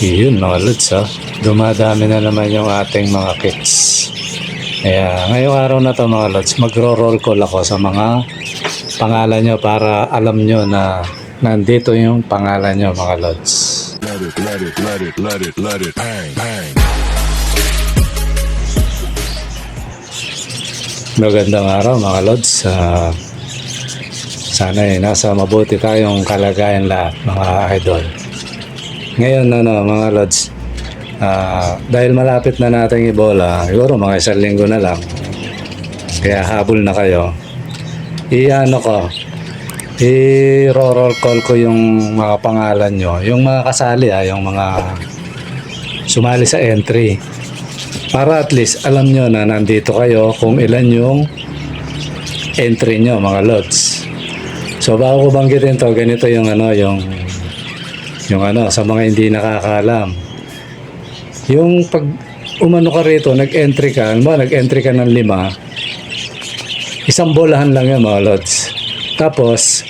Yun mga lods, dumadami na naman yung ating mga kits. Kaya ngayong araw na to mga lods, magro-roll call ako sa mga pangalan nyo para alam nyo na nandito yung pangalan nyo mga lods. Let it bang, bang. Magandang araw mga lods. Sana nasa mabuti tayong kalagayan lahat mga idol. Ngayon mga lods, dahil malapit na natin Ebola, siguro mga 1 linggo na lang, kaya habol na kayo, i-roll call ko yung mga pangalan nyo, yung mga kasali, yung mga sumali sa entry, para at least alam nyo na nandito kayo kung ilan yung entry nyo mga lods. So bago ko banggitin to, ganito yung sa mga hindi nakakaalam. Yung pag umano ka rito, nag-entry ka ng 5, isang bolahan lang yan mga lods. Tapos,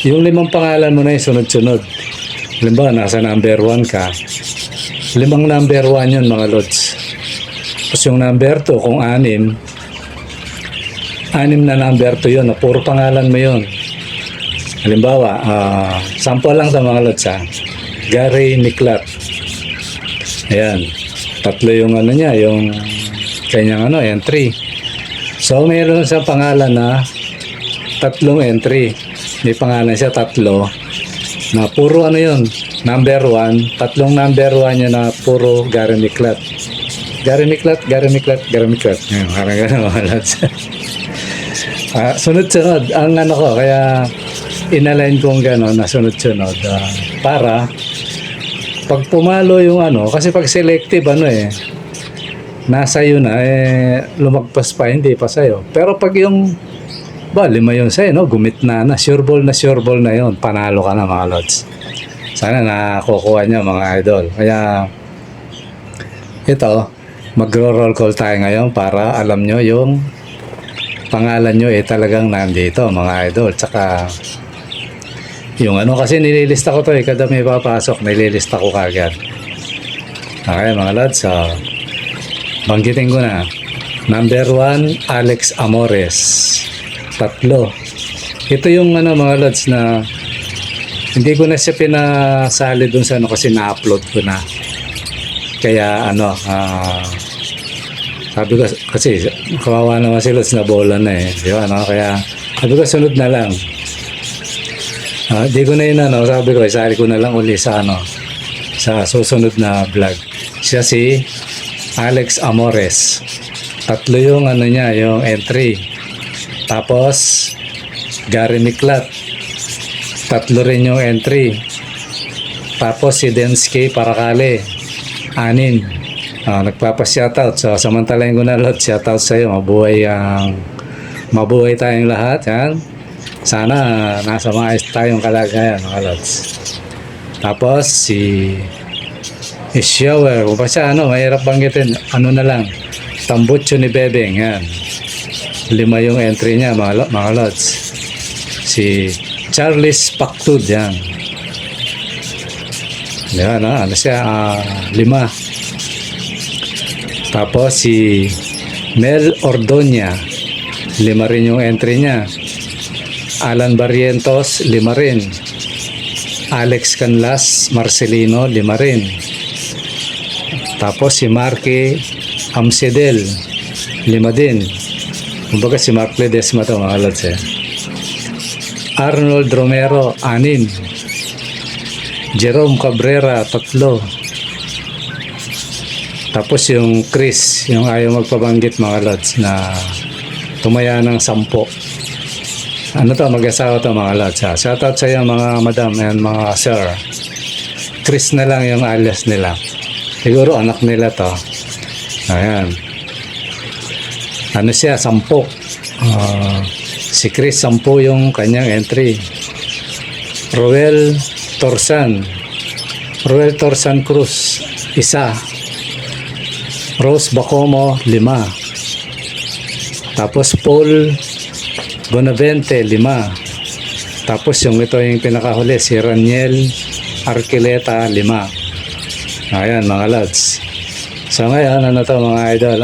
yung 5 pangalan mo na yung sunod-sunod. Halimbawa, nasa number 1 ka, 5 number 1 yun mga lods. Tapos yung number 2, kung 6 na number 2 yun, na puro pangalan mo yun. Halimbawa, sample lang sa mga lods Gary Miklat. Ayan, 3 yung niya, yung kanyang entry. So mayroon sa pangalan na 3 entry. May pangalan siya 3 na puro yun, number 1, 3 number 1 niya na puro Gary Miklat. Gary Miklat. Ayan, parang gano'n mga lods. Sunod-sunod ang ko, kaya inalign kong gano'n na sunod-sunod para pag pumalo yung kasi pag selective nasa yun na lumagpas pa, hindi pa sa'yo. Pero pag yung 5 yun sa'yo, gumit na sure ball na yun, panalo ka na mga lods. Sana nakukuha nyo mga idol. Kaya ito, magro-roll call tayo ngayon para alam nyo yung pangalan nyo talagang nandito mga idol. Tsaka yung kasi nililista ko to kada may papasok, nililista ko kagad. Okay mga lods, banggitin ko na. Number 1, Alex Amores, 3. Ito yung mga lods na hindi ko na siya pinasali dun sa kasi na-upload ko na. Kaya sabi ko kasi kawawa naman si Lods na bola na di ba kaya sabi ko sunod na lang. Di ko na yun sabi ko isali ko na lang uli sa sa susunod na vlog. Siya si Alex Amores, 3 yung niya, yung entry. Tapos Gary Miklat, 3 rin yung entry. Tapos si Densky Paracale, 6. Nagpapa-shoutout. So samantalahin ko na lot, shoutout sa iyo. Mabuhay tayong lahat. Yan. Sana nasa maayos tayong kalagayan mga lods. Tapos si Shower, kung pa siya mahirap banggitin, na lang, Tambutso ni Bebeng, yan, 5 yung entry niya mga lods. Si Charles Pactud, yan, siya 5. Tapos si Mel Ordoña, 5 rin yung entry niya. Alan Barrientos, 5 rin. Alex Canlas Marcelino, 5 rin. Tapos si Marky Amsedel, 5 din. Kumbaga si Mark Ledesma to mga lods Arnold Romero, 6. Jerome Cabrera, 3. Tapos yung Chris, yung ayaw magpabanggit mga lods, na tumaya ng 10. Mag-asawa to mga lods Shoutout sa iyo mga madam and mga sir. Chris na lang yung alias nila. Siguro anak nila to. Ayan. Siya 10. Si Chris 10 yung kanyang entry. Roel Torsan Cruz, 1. Rose Bacomo, 5. Tapos Paul Bonavente, 5. Tapos yung ito yung pinakahuli, si Raniel Arquileta, 5. Ayan mga lods. So ngayon, ano to mga idol,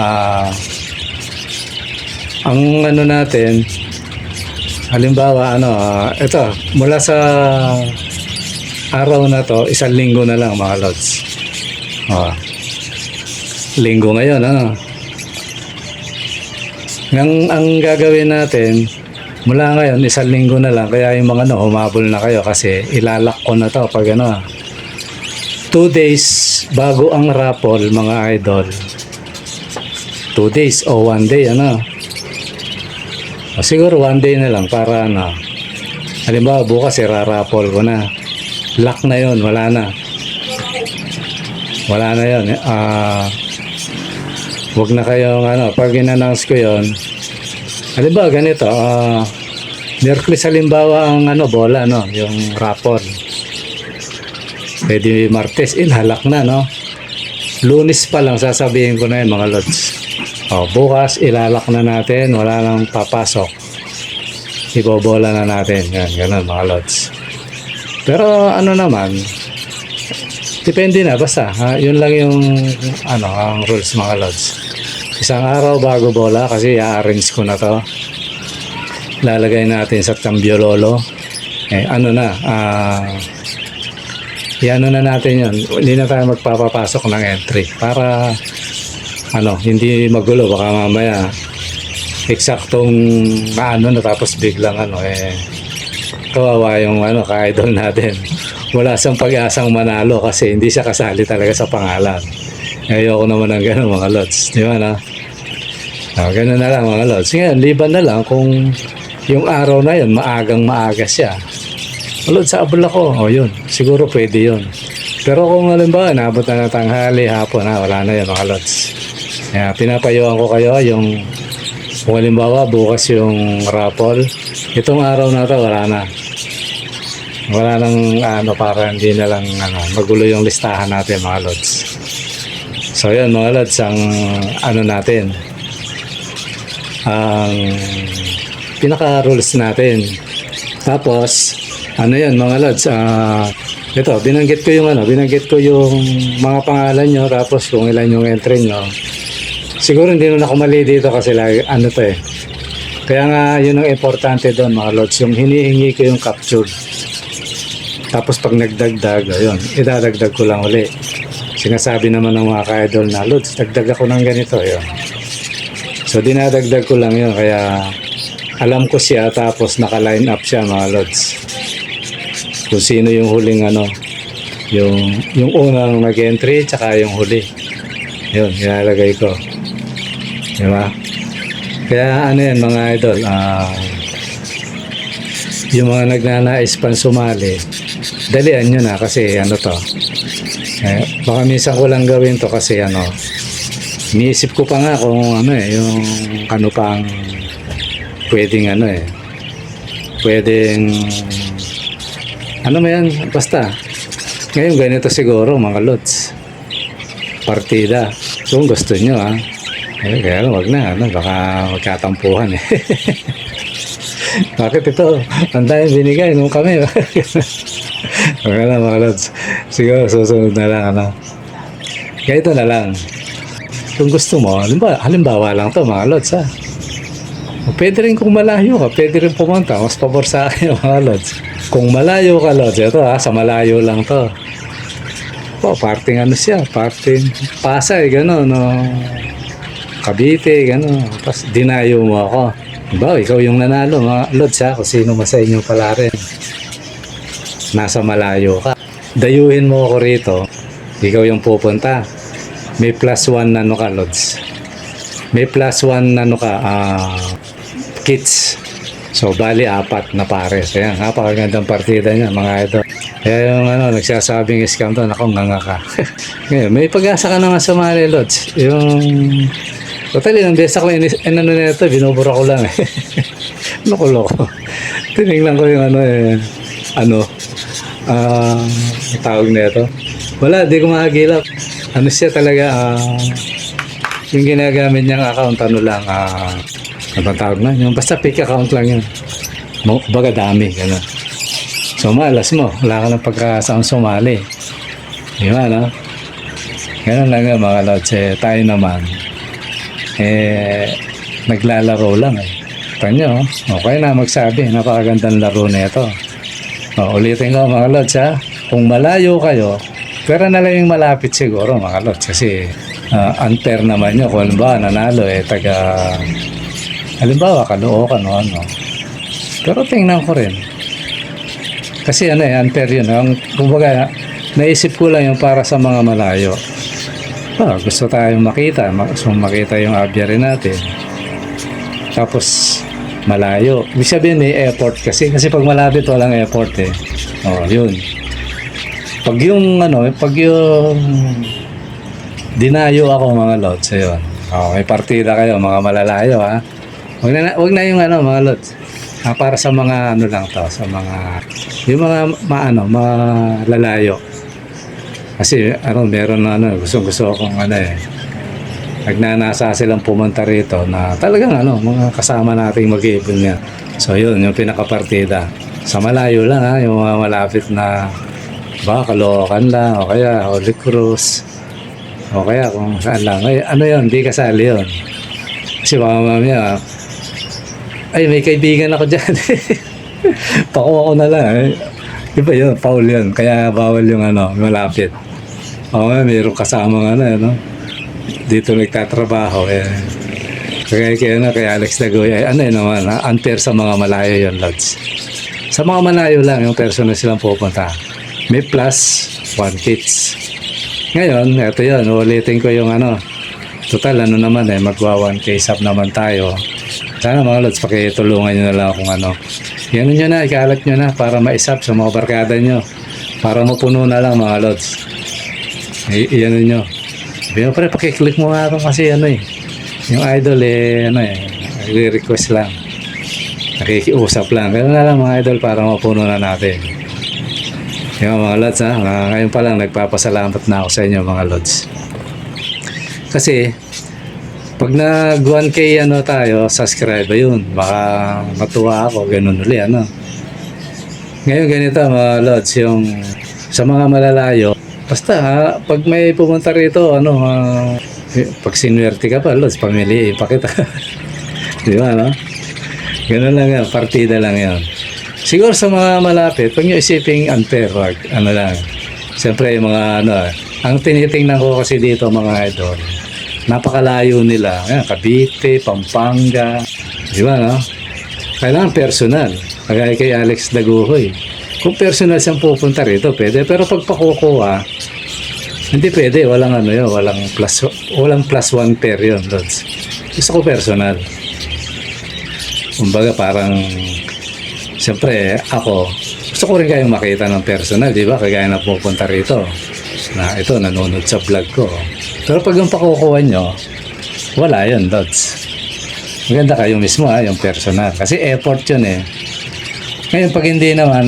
ang ano natin, halimbawa, ito, mula sa araw na to, 1 linggo na lang mga lods. Linggo ngayon, ang gagawin natin, mula ngayon, 1 linggo na lang, kaya yung mga humabol na kayo kasi ilalak ko na to pag 2 days bago ang raffle mga idol. 2 days o 1 day, siguro 1 day na lang para halimbawa bukas iraraffle ko na. Lock na yon, wala na yon. Wag na kayong pag in-announce ko yon, halimbawa ganito, Miyerkules halimbawa ang bola, yung raffle. Pwede Martes, halak na, Lunes pa lang sasabihin ko na yun mga lods. Bukas ilalak na natin, wala nang papasok, ibobola na natin, yan, ganun mga lods. Pero naman, depende na, basta yun lang yung ang rules mga lods. Isang araw bago bola kasi i-arrange ko na to, lalagay natin sa Tambiololo. Iano na natin yun, hindi na tayo magpapapasok ng entry para hindi magulo, baka mamaya eksaktong natapos biglang kawawa yung ka-idol natin, wala siyang pag-asang manalo kasi hindi siya kasali talaga sa pangalan. Ayoko naman ng gano'n mga lods, di ba gano'n na lang mga lods. Ngayon, liban na lang kung yung araw na yun maaga siya, lods, sa abol ako, yun, siguro pwede yun. Pero kung halimbawa naabot na tanghali, hapon, wala na yun mga lods. Kaya pinapayuhan ko kayo yung kung halimbawa bukas yung raffle, itong araw na to wala nang para hindi na lang magulo yung listahan natin mga lods. So yun mga lods, ang natin, ang pinaka rules natin. Tapos yun mga lods, ito binanggit ko yung mga pangalan nyo, tapos kung ilan yung entry nyo. Siguro hindi na ako mali dito kasi lagi kaya nga yun ang importante doon mga lods, yung hinihingi ko yung capture. Tapos pag nagdagdag, ayun, idadagdag ko lang uli. Sinasabi naman ng mga ka-idol na, lods, dagdag ako ng ganito, yun. So dinadagdag ko lang yun, kaya alam ko siya, tapos naka-line up siya mga lods. Kung sino yung huling yung unang nag-entry, tsaka yung huli. Yun, ilalagay ko. Diba? Kaya yan mga idol, yung mga nagnanais pang sumali, dalian nyo na kasi baka minsan ko lang gawin to kasi iniisip ko pa nga kung yung pang pwedeng pwedeng mo yan, basta ngayon ganito siguro mga lods, partida kung gusto nyo kaya wag na baka magkatampuhan bakit ito ang dahil binigay nung kami wag na mga lods, siguro susunod na lang ganito na lang. Kung gusto mo, halimbawa lang to mga lods pwede rin kung malayo ka, pwede rin pumunta, mas pabor sa akin mga lods. Kung malayo ka lods, ito sa malayo lang to, parting siya, parting Pasay, gano'n, Cavite, gano'n. Tapos dinayo mo ako. Diba, ikaw yung nanalo mga lods kung sino sa inyo pala rin nasa malayo ka. Dayuhin mo ako rito, ikaw yung pupunta. May +1 ka lods. May +1 kits. So bali 4 na pares. Ayan, napakagandang partida niya mga idol. Kaya yung nagsasabing scam to, nganga ka. Ngayon, may pag-asa ka naman sa mga lods. Yung totally, nang besak lang, nito, binubura ko lang loko-loko. Tinignan ko yung tawag na ito. Wala, di ko makagilap. Siya talaga, yung ginagamit niyang account, lang, tawag na, yung basta fake account lang yun. Baga dami, gano'n. So malas mo, wala ka ng pagkasang sumali. Di ba, Ganun lang yan mga lods. Tayo naman, naglalaro lang eh. Tanyo, okay na magsabi, napakagandang laro na ito. Ulitin ko mga lods ha, kung malayo kayo, pero na lang yung malapit siguro mga lods kasi unfair naman nyo kung halimbawa nanalo halimbawa Caloocan o ano. Pero tingnan ko rin. Kasi unfair yun. Kumbaga, naisip ko lang yung para sa mga malayo. Gusto tayong makita. Gusto makita yung aviary natin. Tapos, malayo. Ibig sabihin may effort kasi. Kasi pag malapit, walang effort eh. Yun. Pag yung dinayo ako mga lods, ayun. May partida kayo, mga malalayo ha. Wag na yung mga lods. Para sa mga lang to, sa mga yung mga malalayo. Kasi meron na gusto akong nagnanasa silang pumunta rito na talagang mga kasama nating mag-iipon nga. So yun, yung pinakapartida. Sa malayo lang ha, yung mga malapit na Caloocan lang, o kaya Holy Cruz, o kaya kung saan lang. Yun, di kasali yun. Kasi baka mamaya, may kaibigan ako dyan. Pakuha ko na lang. Iba yun, foul yun. Kaya bawal yung malapit. Mayroong kasama dito nagtatrabaho. Kaya Alex Dagoya, naman, unfair sa mga malayo yun, lods. Sa mga malayo lang, yung person na silang pupunta. May plus, 1 kits. Ngayon, eto yun, ulitin ko yung total naman magwa 1K sub naman tayo. Sana mga lods, pakitulungan nyo na lang kung yan nyo na, ikalat nyo na para ma-isap sa mga barkada nyo. Para mapuno na lang mga lods. Iyan nyo. Sabi mo pare, pakiclick mo nga ito kasi yung idol i-request lang. Nakikiusap lang. Kaya na lang mga idol para mapuno na natin. Yung mga lods ha, ngayon pa lang nagpapasalamat na ako sa inyo mga lods. Kasi pag nag 1K tayo, subscribe yun. Baka matuwa ako, ganun uli Ngayon ganito mga lods, yung sa mga malalayo, basta pag may pumunta rito, pag sinuwerte ka pa lods, pamiliin pa kita. Di ba Ganun lang yan, partida lang yan. Siguro sa mga malapit, pag nyo isiping unfair, lang. Siyempre yung mga ang tinitingnan ko kasi dito mga idol, napakalayo nila. Cavite, Pampanga. Di ba, Kailangan personal. Kagaya kay Alex Daguhoy. Kung personal siyang pupunta rito, pwede. Pero pag pakukuha, hindi pwede. Walang plus 1 pair yun, lods. Gusto ko personal. Kumbaga parang, siyempre, ako, gusto ko rin kayong makita ng personal, di ba? Kagaya na pupunta rito. Na ito, nanonood sa vlog ko. Pero pag yung pakukuha nyo, wala yun, lods. Maganda kayo mismo yung personal. Kasi effort yun Ngayon pag hindi naman,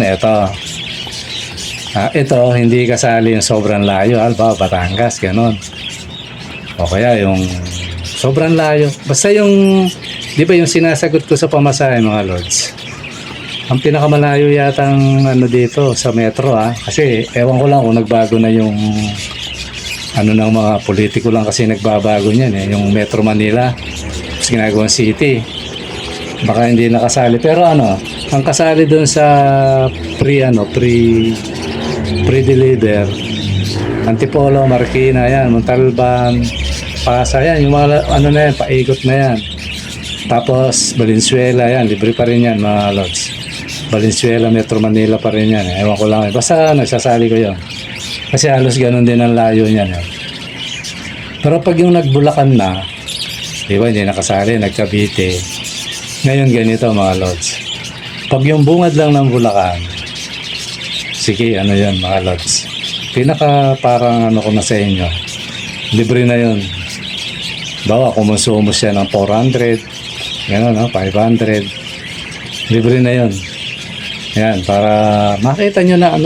ito, hindi kasali yung sobrang layo. Batangas, ganon. O kaya yung sobrang layo. Basta yung, di ba yung sinasagot ko sa pamasahe mga lods? Ang pinakamalayo yatang dito sa metro Kasi ewan ko lang kung nagbago na yung ng mga politiko lang kasi nagbabago niyan yung Metro Manila tapos ginagawang city, baka hindi nakasali pero ang kasali doon sa pre-deliver Antipolo, Marikina yan, Montalban, Pasay yan, yung mga na yan, paikot na yan. Tapos Valenzuela yan, libre pa rin yan mga lods. Valenzuela, Metro Manila pa rin yan ewan ko lang basta nagsasali ko yun. Kasi halos ganun din ang layo niyan. Pero pag yung nagbulakan na, di ba, hindi nakasali, nagkabite. Ngayon ganito mga lods. Pag yung bungad lang ng Bulacan, sige, yan mga lods. Pinaka parang ko na sa inyo. Libre na yun. Bawa, kumonsumo siya ng 400, gano'n, 500. Libre na yun. Yan, para makita nyo na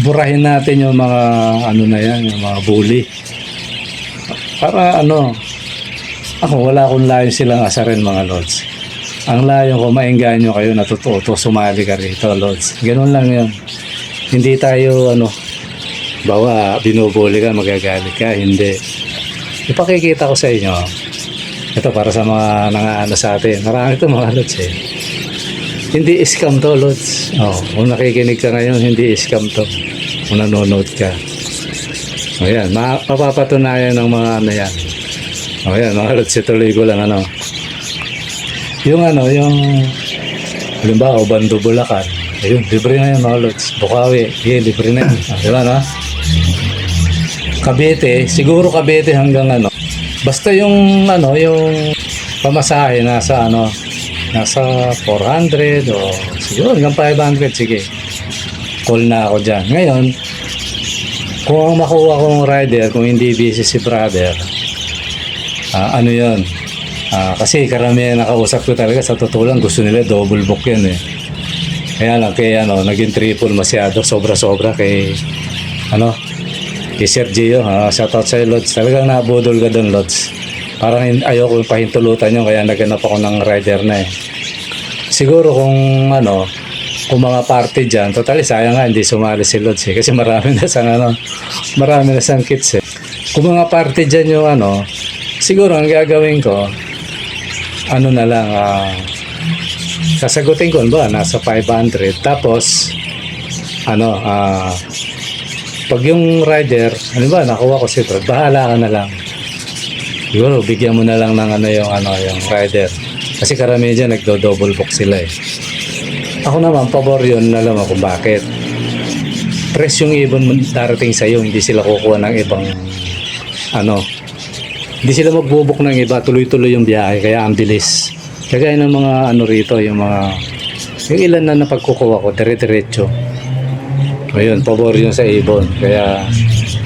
burahin natin yung mga na yan, yung mga bully. Para ako wala akong layo silang asarin mga lods. Ang layo ko, maingganyo kayo, natututo, sumali ka rito lods. Ganun lang yun. Hindi tayo Bawa, binubuli ka, magagalit ka, hindi. Ipakikita ko sa inyo, ito para sa mga nangaano sa atin. Marami ito mga lods eh. Hindi scam to, lods. Oh, kung nakikinig ka ngayon, hindi scam to. Kung nanonood ka. Ayan, mapapatunayan ng mga ano yan. Ayan, mga lods, ituloy ko lang ano. Yung halimbawa, Bando Bulacan. Ayun, libre na yan mga lods. Bukawi, libre na yan. Di ba, no? Cavite, siguro Cavite hanggang ano. Basta yung yung pamasahe nasa nasa 400 o siguro hanggang 500, sige. Call na ako dyan. Ngayon, kung ang makuha kong rider, kung hindi busy si brother, ano yun? Kasi karamihan nakausap ko talaga sa totoo lang, gusto nila double book yan eh. Kaya lang, naging triple masyado, sobra-sobra kay kay Sir Gio, shoutout sa Lods. Talagang nabudol ka doon, Lods. Parang ayoko pahintulutan yun, kaya naganap ako ng rider na eh. Siguro kung mga party dyan, totally sayang nga hindi sumali si Lods eh, kasi marami na sang kits eh. Kung mga party dyan yung siguro ang gagawin ko, na lang, sasagutin ko ba, nasa 500, tapos, pag yung rider, nakuha ko si Brad, bahala ka na lang. Siguro, bigyan mo na lang ng yung rider. Kasi karamihan dyan, nagdo-double book sila eh. Ako naman, pabor yun, alam mo kung bakit. Press yung ibon darating sa'yo, hindi sila kukuha ng ibang, hindi sila magbubuk ng iba, tuloy-tuloy yung biyahe, kaya ang bilis. Kagaya ng mga rito, yung ilan na napagkukuha ko, dire-diretso. Ayun, pabor yun sa ibon. Kaya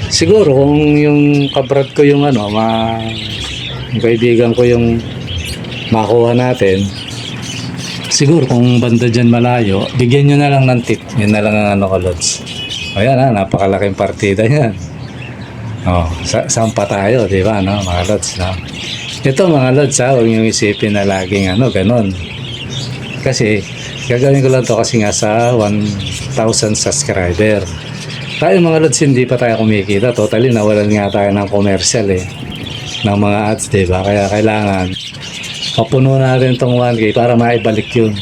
siguro kung yung kabrad ko yung yung kaibigan ko yung makuha natin, siguro kung banda dyan malayo, bigyan nyo na lang ng tip. Yun na lang ang ko, Lods. Ayan napakalaking partida yan. Saan pa tayo, di ba, mga Lods, Ito mga Lods, huwag nyo isipin na laging ganon. Kasi gagawin ko lang to kasi nga sa 1,000 subscriber. Tayo mga Lods, hindi pa tayo kumikita. Totally, nawalan nga tayo ng commercial ng mga ads, diba? Kaya kailangan papuno natin tong 1K para maibalik yun.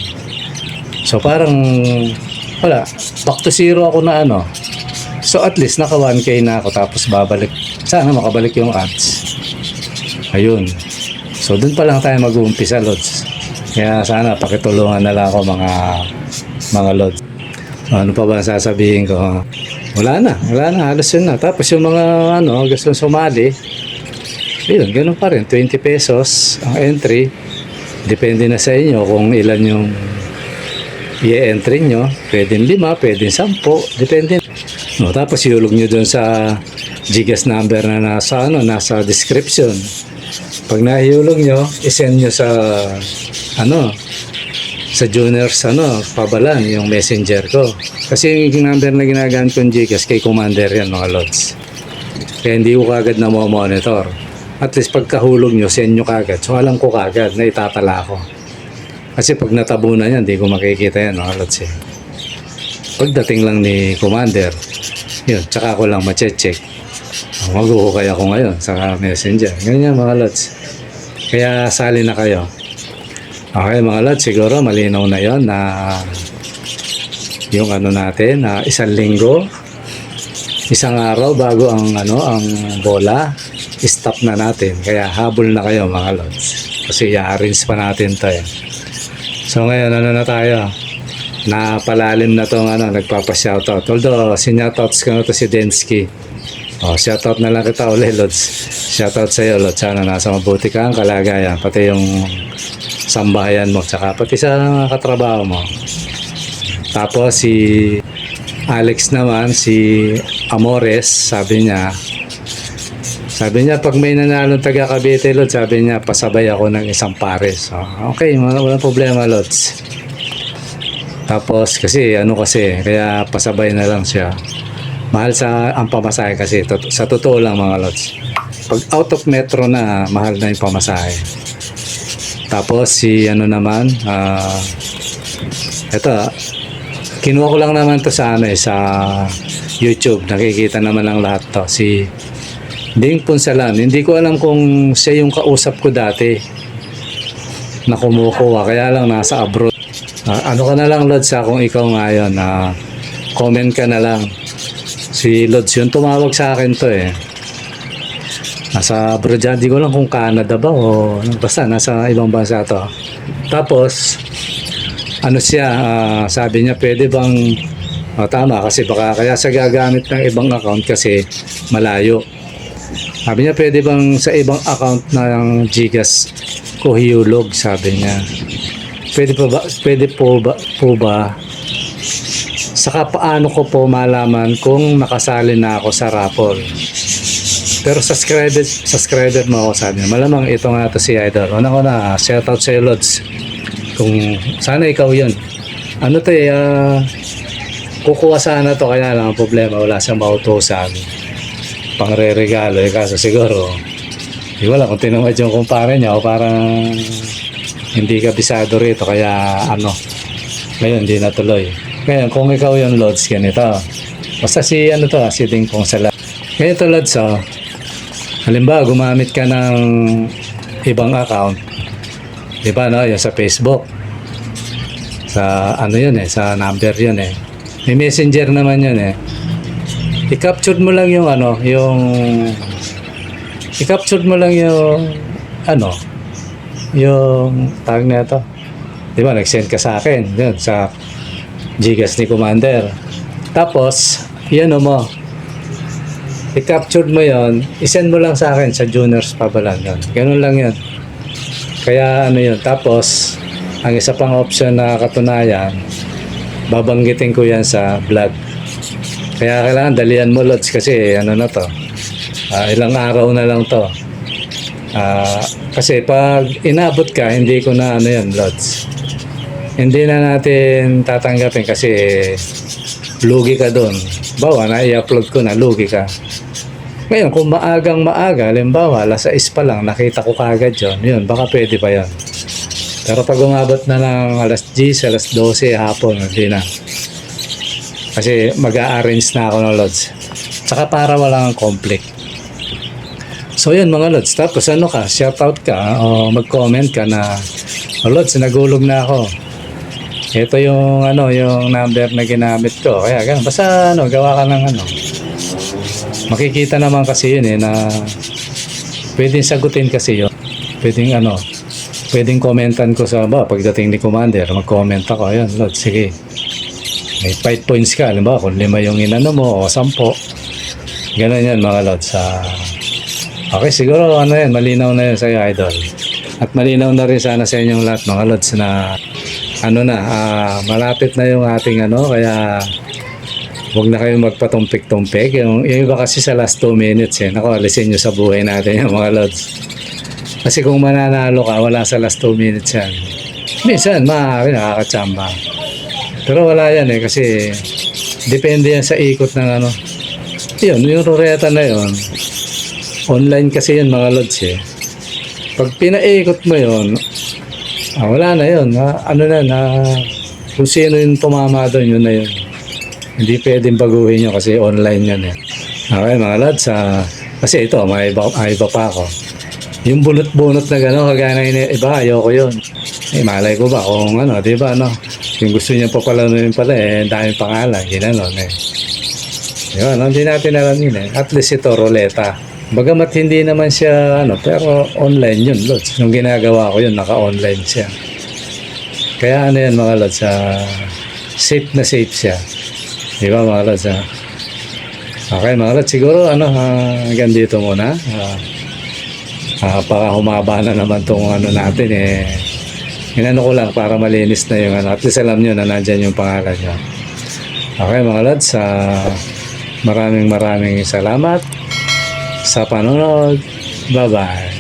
So parang wala, back to zero ako na So at least naka 1K na ako, tapos babalik. Sana makabalik yung ads. Ayun. So dun pa lang tayo mag-uumpisa, Lods. Kaya sana pakitulungan na lang ako mga Lods. Ano pa ba sasabihin ko? Wala na, halos yun na. Tapos yung mga gusto sumali, yun, ganun pa rin, 20 pesos ang entry. Depende na sa inyo kung ilan yung i-entry nyo. Pwedeng 5, pwedeng 10, depende. Tapos iulog nyo dun sa GCash number na nasa description. Pag nahihulog nyo, isend nyo sa sa juniors pabalan yung messenger ko. Kasi yung number na ginagamit kong GCash kay Commander yan mga Lods. Kaya hindi ko kagad na monitor. At least pagkahulog nyo, send nyo kagad. So alam ko kagad na itatala ko. Kasi pag natabunan yan, hindi ko makikita yan mga Lods eh. Pagdating lang ni Commander, yun, tsaka ko lang ma-check. Maghuhukay ako ngayon sa messenger. Ganyan mga Lods. Kaya sali na kayo. Okay mga Lods, siguro malinaw na yon na yung natin na isang linggo, isang araw bago ang bola, stop na natin. Kaya habol na kayo mga Lods. Kasi i-arrange pa natin to eh. So ngayon na tayo. Napalalim na tong nagpapa-shoutout. Although sinyoutout ko na to si Densky. Shoutout na lang kita ulit, Lods. Shoutout sa iyo, Lods. Sana nasa mabuti ka ang kalagayan, pati yung sambahayan mo, tsaka pati sa katrabaho mo. Tapos si Alex naman, si Amores, sabi niya pag may nanalo taga Cavite, Lods, sabi niya pasabay ako ng isang pares. Okay, walang problema, Lods. Tapos kasi kaya pasabay na lang siya. Mahal ang pamasahe kasi sa totoo lang mga Lods. Pag out of metro na, mahal na yung pamasahe. Tapos si naman, ito, kinuha ko lang naman to sa YouTube. Nakikita naman ng lahat to. Si Ding Punsalan. Hindi ko alam kung siya yung kausap ko dati na kumukuha. Kaya lang nasa abroad. Ano ka na lang, Lods, kung ikaw ngayon, comment ka na lang. Si Lods yun, tumawag sa akin to eh. Nasa abroad dyan. Di ko lang kung Canada ba o basta nasa ibang bansa to. Tapos, ano siya, sabi niya, pwede bang, tama, kasi baka kaya sa gagamit ng ibang account kasi malayo. Sabi niya, pwede bang sa ibang account ng Gcash ko hiulog, sabi niya. Pwede po ba? Saka paano ko po malaman kung nakasali na ako sa raffle? Pero subscriber mo ako, sabi niya. Malamang ito nga to si Idol. Una-una, shout out sa Lods. Kung sana ikaw yun. Ano to kukuha sana to, kaya lang ang problema, wala siyang mautusan. Pangre-regalo kaso siguro di wala kung tinamad yung kumpare niya o parang hindi kabisado rito kaya ngayon hindi natuloy. Ngayon kung ikaw yung Lods, ganito basta si si Ding Punsalan. Ngayon to Lods, halimbawa gumamit ka ng ibang account, di ba, yung sa Facebook, sa yun sa number yun may messenger naman yun i-capture mo lang yung i-capture mo lang yung yung tag na ito, di ba, nag-send ka sa akin yun sa Gcash ni Commander, tapos mo i-capture mo yon, i-send mo lang sa akin sa Juniors Pabalan yun, ganun lang yun. Kaya yun, tapos ang isa pang option na katunayan, babanggitin ko yan sa vlog. Kaya kailangan dalian mo, Lods, kasi na to, ilang araw na lang to. Kasi pag inabot ka, hindi ko na yan, Lods. Hindi na natin tatanggapin kasi lugi ka doon. Bawa na i-upload ko na, lugi ka. Ngayon, kung maaga, halimbawa, alas 6 pa lang, nakita ko kagad yun, baka pwede pa yun. Pero pag umabot na ng alas 10, alas 12 hapon, hindi na. Kasi mag-a-arrange na ako ng Lods. Tsaka para walang conflict. So yun mga Lods. Tapos shoutout ka o mag-comment ka na, Lods, nagulog na ako. Ito yung yung number na ginamit ko. Kaya ganun. Basta gawa ka ng Makikita naman kasi yun na pwedeng sagutin kasi yun. Pwedeng komentan ko sa pagdating ni Commander, mag-comment ako. Ayun, Lods, sige. May 5 points ka, alam ba, kung 5 yung mo o 10. Ganun yan mga Lods. Okay, siguro malinaw na yun sa'yo, Idol. At malinaw na rin sana sa inyong lahat mga Lods na malapit na yung ating kaya huwag na kayong magpatumpik-tumpik. Yung iba kasi sa last 2 minutes naku, alisin nyo sa buhay natin yung mga Lods. Kasi kung mananalo ka, wala sa last 2 minutes yan. Minsan, maaari nakakatsamba. Pero wala yan kasi depende yan sa ikot ng yun, yung ruleta na yun, online kasi yun mga Lods Pag pinaikot mo yun, wala na yun. Kung sino yung tumama doon, yun na yun. Hindi pwedeng baguhin yun kasi online yun Okay mga Lods, kasi ito, may iba pa ako. Yung bunot-bunot na gano'n, kagaya na iba, ayoko yun. Malay ko ba kung di ba yung gusto niya papalanunin pala daming pangalan, ginanon Yun, hindi natin alam yun At least ito, ruleta. Bagamat hindi naman siya, pero online yun, Lods. Nung ginagawa ko yun, naka-online siya. Kaya yan mga Lods, safe na safe siya. Di ba mga Lods, Okay mga Lods, siguro, hanggang dito muna. Baka humaba na naman tong natin ko lang para malinis na yung at least alam nyo na nandyan yung pangalan nyo. Okay mga Lods, maraming salamat sa panonood. Bye bye.